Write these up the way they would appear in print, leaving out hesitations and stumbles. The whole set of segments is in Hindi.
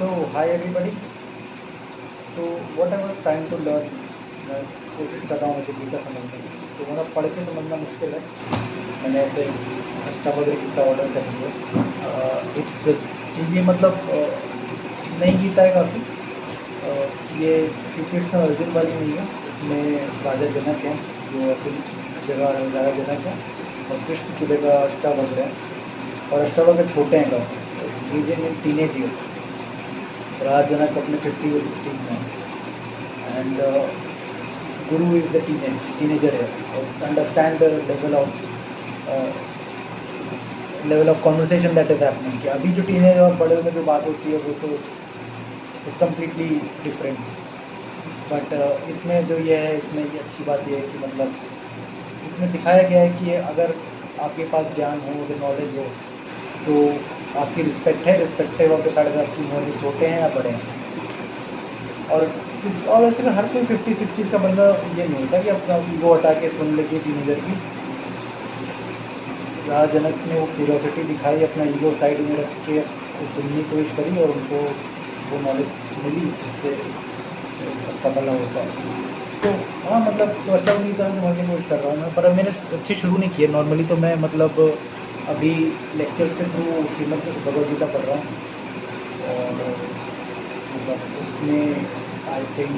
So, hi everybody. तो what I was trying to learn, मैं कोशिश कर रहा हूँ मुझे गीता समझने की। तो मतलब पढ़ के समझना मुश्किल है। मैंने ऐसे अष्टावक्र गीता ऑर्डर कर ली है। इट्स जस्ट ये मतलब नई गीता है काफ़ी। ये श्री कृष्ण और अर्जुन वाली नहीं है। इसमें राजा जनक हैं जो अपनी जगह राजा जनक हैं और कृष्ण की जगह अष्टावक्र हैं और अष्टावक्र छोटे हैं काफ़ी, एज इन टीनेज ईयर्स। राज जनक अपने 50 और 60s में हैं and Guru is the teenager है और understand the level of conversation that is happening कि अभी जो टीनेज और बड़े में जो बात होती है वो तो इज़ कम्प्लीटली डिफरेंट। बट इसमें जो ये है, इसमें ये अच्छी बात ये है कि मतलब इसमें दिखाया गया है कि अगर आपके पास ज्ञान हो, अगर नॉलेज हो, तो आपकी रिस्पेक्ट है, रिस्पेक्टिव ऑफ द फैक्ट अगर आपकी उम्र में छोटे हैं या बड़े हैं। और वैसे हर कोई 50-60s का बंदा ये नहीं होता कि अपना ईगो हटा के सुन ले टीनेजर की। राजा जनक ने वो क्यूरियोसिटी दिखाई, अपना ईगो साइड में रख के सुनने की कोशिश करी और उनको वो नॉलेज मिली जिससे सबका भला होता है। तो हाँ मतलब तो अच्छा पूरी तरह से समझने की कोशिश कर रहा हूँ मैं, पर मैंने अच्छे शुरू नहीं किए। नॉर्मली तो मैं मतलब अभी लेक्चर्स के थ्रू श्रीमद् भगवद गीता पढ़ रहा हूँ और मतलब उसमें आई थिंक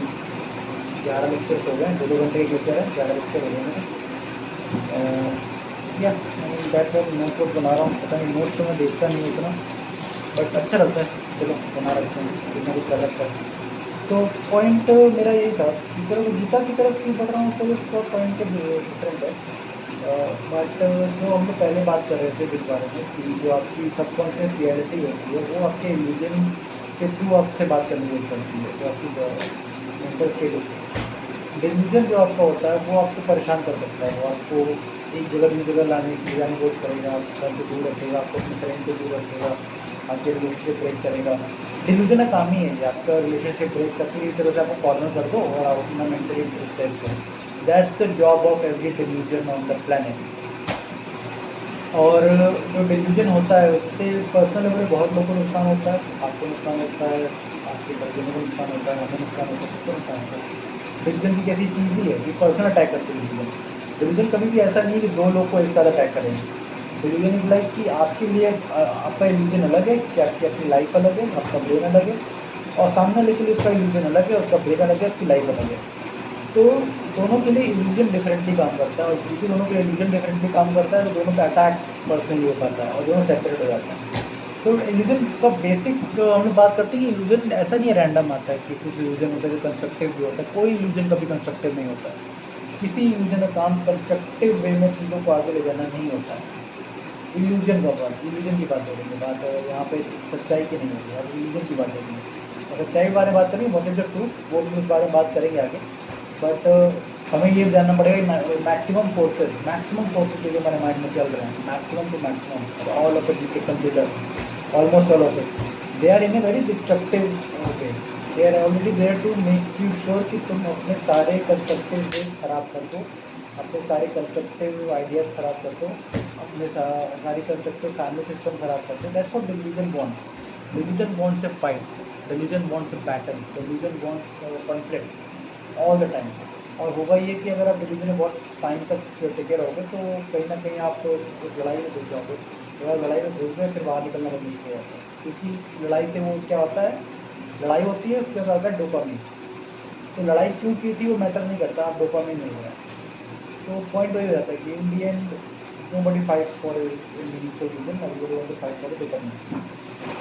11 लेक्चर्स हो गए, 2-2 घंटे के लेक्चर है, 11 लेक्चर हो गए मेरे। या बैठ कर नोट्स वोट्स बना रहा हूँ। पता नहीं, नोट्स तो मैं देखता नहीं उतना, बट अच्छा लगता है, चलो बना रखते हैं, कुछ ना कुछ कर रखता है। तो पॉइंट मेरा यही था कि चलो गीता की तरफ क्यों बढ़ रहा हूँ, सब इसका पॉइंट तो डिफरेंट है। बट जो हम लोग पहले बात कर रहे थे इस बारे में कि जो आपकी सबकॉन्शियस रियलिटी होती है वो आपके इल्यूजन के थ्रू आपसे बात करने की कोशिश करती है। जो आपकी मेंटल स्टेट होती है, डिल्यूजन जो आपका होता है वो आपको परेशान कर सकता है। वो आपको एक जगह दूसरी जगह लाने की कोशिश करेगा, आपको घर से दूर रखेगा, आपको अपने फ्रेंड से दूर रखेगा, आपके रिलेशनशिप ब्रेक करेगा। डिल्यूजन का काम ही है, आपका रिलेशनशिप ब्रेक करके इस तरह से आपको कॉर्नर कर दो और आप अपना मेंटली डिस्ट्रेस करो। That's the job of every delusion on the planet. और जो डिल्यूजन होता है उससे पर्सनल लेवल बहुत लोगों को नुकसान होता है। आपको नुकसान होता है, आपके परिजनों को नुकसान होता है, हमें नुकसान होता है, सबको नुकसान होता है। डिल्यूजन की कैसी चीज़ ही है कि पर्सनल अटैक करती है डिल्यूजन। डिल्यूजन कभी भी ऐसा नहीं है कि 2 लोग को एक साथ अटैक करेंगे। डिल्यूजन इज़ लाइक कि आपके लिए आपका इल्यूजन अलग है, कि आपकी अपनी लाइफ अलग है, आपका ब्रेन अलग है, और सामने वाले के लिए उसका इल्यूजन अलग है, उसका ब्रेन अलग है, उसकी लाइफ अलग है। तो दोनों के लिए इल्यूजन डिफरेंटली काम करता है और क्योंकि दोनों के लिए इल्यूजन डिफरेंटली काम करता है तो दोनों का अटैक पर्सनली हो पाता है और दोनों सेपरेट हो जाता है। तो इल्यूजन का बेसिक हम लोग बात करते हैं कि इल्यूजन ऐसा नहीं है रैंडम आता है कि कुछ इल्यूजन होता है जो कंस्ट्रक्टिव भी होता है। कोई इल्यूजन कभी कंस्ट्रक्टिव नहीं होता है। किसी इल्यूजन का काम कंस्ट्रक्टिव वे में चीज़ों को आगे ले जाना नहीं होता है। इल्यूजन की बात हो रही है, बात यहाँ पे सच्चाई की नहीं होगी, अब इल्यूजन की बात हो रही है और सच्चाई के बारे में बात करेंगे, व्हाट इज़ द ट्रूथ, वो भी उस बारे में बात करेंगे आगे। बट हमें ये जानना पड़ेगा मैक्सिमम फोर्सेस जो हमारे माइंड में चल रहे हैं, maximum to maximum all of it you can consider, almost all of it, they are in a very destructive way. They are already there to make you sure कि तुम अपने सारे कंस्ट्रक्टिव वेज ख़राब कर दो, अपने सारे कंस्ट्रक्टिव आइडियाज़ ख़राब कर दो, अपने सारी कंस्ट्रक्टिव फैमिली सिस्टम ख़राब कर दो। That's what delusion wants. Delusion wants a fight, delusion wants a battle, delusion wants conflict all the time. और होगा ये कि अगर आप डिल्यूजन में बहुत टाइम तक टिके रहोगे तो कहीं ना कहीं आप उस लड़ाई में घुस जाओगे। अगर लड़ाई में घुस गए फिर बाहर निकलना बहुत मुश्किल होता है, क्योंकि लड़ाई से वो क्या होता है, लड़ाई होती है उससे ज़्यादा डोपामिन। तो लड़ाई क्यों की थी वो मैटर नहीं करता, आप डोपामिन मिल रहा है। तो पॉइंट वही हो जाता है कि इन दी and nobody fights for a meaningful reason, everybody wants to fight for the dopamine.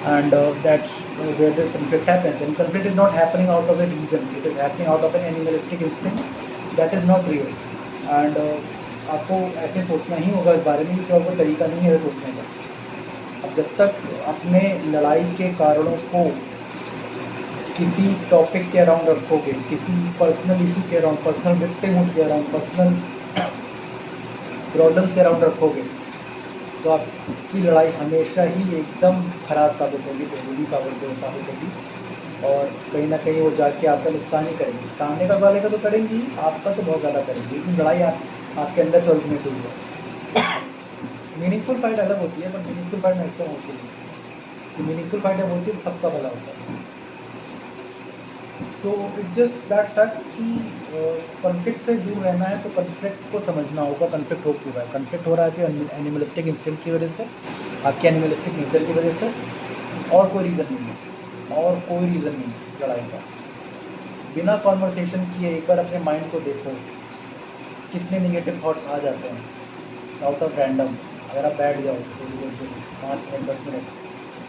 And that's where the conflict happens. And conflict is not happening out of a reason, it is happening out of an animalistic instinct that is not real. And आपको ऐसे सोचना ही होगा इस बारे में क्योंकि आपको तरीका नहीं है सोचने का। अब जब तक अपने लड़ाई के कारणों को किसी टॉपिक के अराउंड रखोगे, किसी पर्सनल इशू के अराउंड, पर्सनल विक्टिमहुड के अराउंड, पर्सनल प्रॉब्लम्स के अराउंड रखोगे तो आपकी लड़ाई हमेशा ही एकदम ख़राब साबित होगी, बेहूदी साबित होगी और कहीं ना कहीं वो जाके आपका नुकसान ही करेंगी। सामने का वाले का तो करेंगी, आपका तो बहुत ज़्यादा करेंगी, लेकिन लड़ाई आपके अंदर से ओरिजिनेट हुई है। मीनिंगफुल फाइट अलग होती है, बट मीनिंगफुल फाइट मैक्सिमम होती है कि मीनिंगफुल फाइट जब होती है तो सबका भला होता है। तो इट्स जस्ट दैट फैक्ट कि कॉन्फ्लिक्ट से दूर रहना है तो कॉन्फ्लिक्ट को समझना होगा कॉन्फ्लिक्ट हो क्यों रहा है। कॉन्फ्लिक्ट हो रहा है कि एनिमलिस्टिक इंस्टिंक्ट की वजह से, आपके एनिमलिस्टिक नेचर की वजह से, और कोई रीज़न नहीं है, और कोई रीज़न नहीं है लड़ाई का। बिना कॉन्वर्सेशन किए एक बार अपने माइंड को देखो, कितने निगेटिव थॉट्स आ जाते हैं आउट ऑफ रैंडम। अगर आप बैठ जाओ थोड़ी देर के लिए, 5 मिनट 10 मिनट,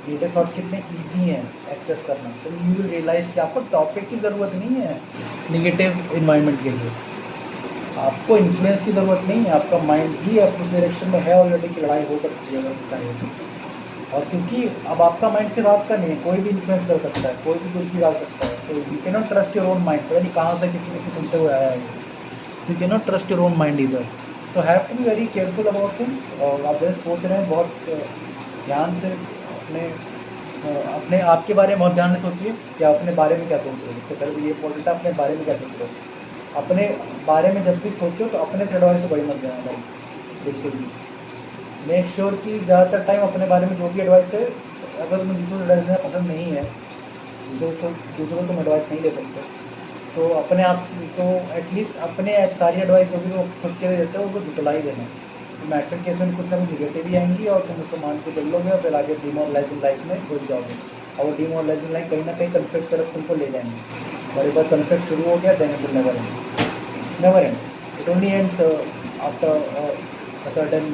निगेटिव थॉट्स कितने ईजी हैं एक्सेस करना, तो यू विल रियलाइज़ कि आपको टॉपिक की ज़रूरत नहीं है निगेटिव इन्वायरमेंट के लिए, आपको इन्फ्लुएंस की ज़रूरत नहीं है, आपका माइंड ही उस डायरेक्शन में है ऑलरेडी कि लड़ाई हो सकती है अगर चाहिए तो। और क्योंकि अब आपका माइंड सिर्फ आपका नहीं है, कोई भी इन्फ्लुएंस कर सकता है, कोई भी कुछ भी डाल सकता है, तो you can not trust your own mind. पता नहीं कहाँ से किसी सुनते हुए आया है, you can not trust your own mind इधर। तो have to be very careful about things. और आप जैसे सोच रहे हैं बहुत ध्यान से अपने आपके बारे में बहुत ध्यान से सोचिए कि आप अपने बारे में क्या सोच रहे हो। इससे पहले ये पॉइंट अपने बारे में क्या सोच रहे हो। अपने बारे में जब भी सोचो तो अपने से एडवाइस से कोई मत देना भाई, बिल्कुल भी। मेक श्योर कि ज़्यादातर टाइम अपने बारे में जो भी एडवाइस है, अगर तुम्हें दूसरों से एडवाइस लेना पसंद नहीं है, दूसरों को तुम एडवाइस नहीं ले सकते, तो अपने आप से तो एटलीस्ट अपने सारी एडवाइस जो भी तुम खुद के लिए देते हो उनको जुटला ही देना। मैक्सिमम केस में कुछ ना कुछ निगेटिव ही आएंगी और तुम उसको मान के चल लोगे और फिर आगे डिमोरलाइजिंग लाइफ में घुस जाओगे, और वो डिमोरलाइजिंग लाइफ कहीं ना कहीं कन्फ्लिक्ट तरफ तुमको ले जाएंगे। और एक बार कन्फ्लिक्ट शुरू हो गया then it will never end, it only ends after a certain,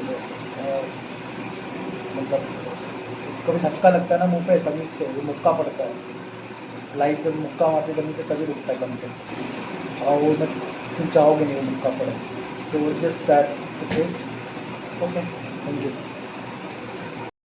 मतलब कभी धक्का लगता है ना मुंह पे, तभी से वो मुक्का पड़ता है। लाइफ जब मुक्का मारती तभी से तभी रुकता है कन्फ्लिक्ट, और वो तुम चाहोगे नहीं वो मुक्का पड़े। तो just that the case. Okay, thank you.